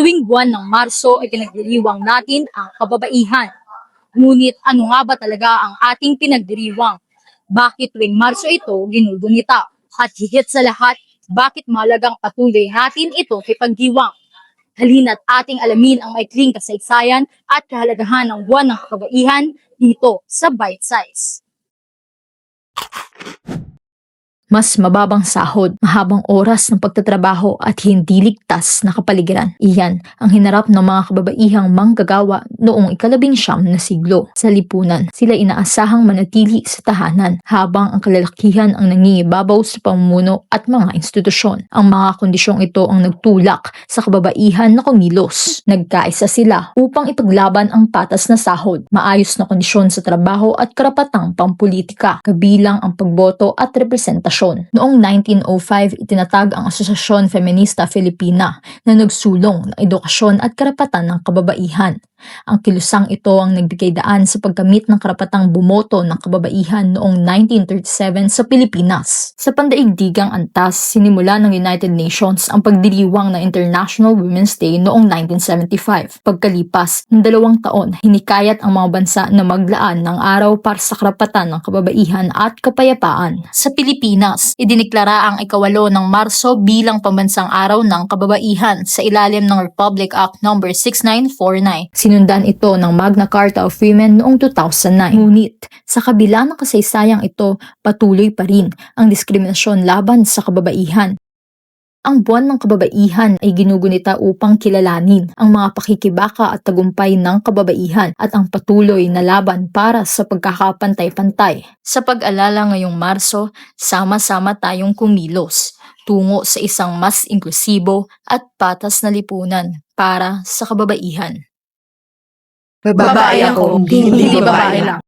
Tuwing buwan ng Marso ay pinagdiriwang natin ang kababaihan. Ngunit ano nga ba talaga ang ating pinagdiriwang? Bakit tuwing Marso ito ginugunita? At higit sa lahat, bakit mahalagang patuloy natin ito ipagdiwang? Halina't ating alamin ang maikling kasaysayan at kahalagahan ng buwan ng kababaihan dito sa Bite Size. Mas mababang sahod, mahabang oras ng pagtatrabaho at hindi ligtas na kapaligiran. Iyan ang hinarap ng mga kababaihang manggagawa noong ika-19 na siglo. Sa lipunan, sila inaasahang manatili sa tahanan habang ang kalalakihan ang nangingibabaw sa pamumuno at mga institusyon. Ang mga kondisyong ito ang nagtulak sa kababaihan na kumilos. Nagkaisa sila upang ipaglaban ang patas na sahod, maayos na kondisyon sa trabaho at karapatang pampulitika, kabilang ang pagboto at representasyon. Noong 1905, itinatag ang Asosasyon Feminista Filipina na nagsulong ng edukasyon at karapatan ng kababaihan. Ang kilusang ito ang nagbigay daan sa pagkamit ng karapatang bumoto ng kababaihan noong 1937 sa Pilipinas. Sa pandaigdigang antas, sinimula ng United Nations ang pagdiriwang ng International Women's Day noong 1975. Pagkalipas ng 2 taon, hinikayat ang mga bansa na maglaan ng araw para sa karapatan ng kababaihan at kapayapaan. Sa Pilipinas, idiniklara ang ika-8 ng Marso bilang pambansang araw ng kababaihan sa ilalim ng Republic Act No. 6949. Sinundan ito ng Magna Carta of Women noong 2009. Ngunit, sa kabila ng kasaysayang ito, patuloy pa rin ang diskriminasyon laban sa kababaihan. Ang buwan ng kababaihan ay ginugunita upang kilalanin ang mga pakikibaka at tagumpay ng kababaihan at ang patuloy na laban para sa pagkakapantay-pantay. Sa pag-alala ngayong Marso, sama-sama tayong kumilos tungo sa isang mas inklusibo at patas na lipunan para sa kababaihan. Babae ako, hindi babae lang.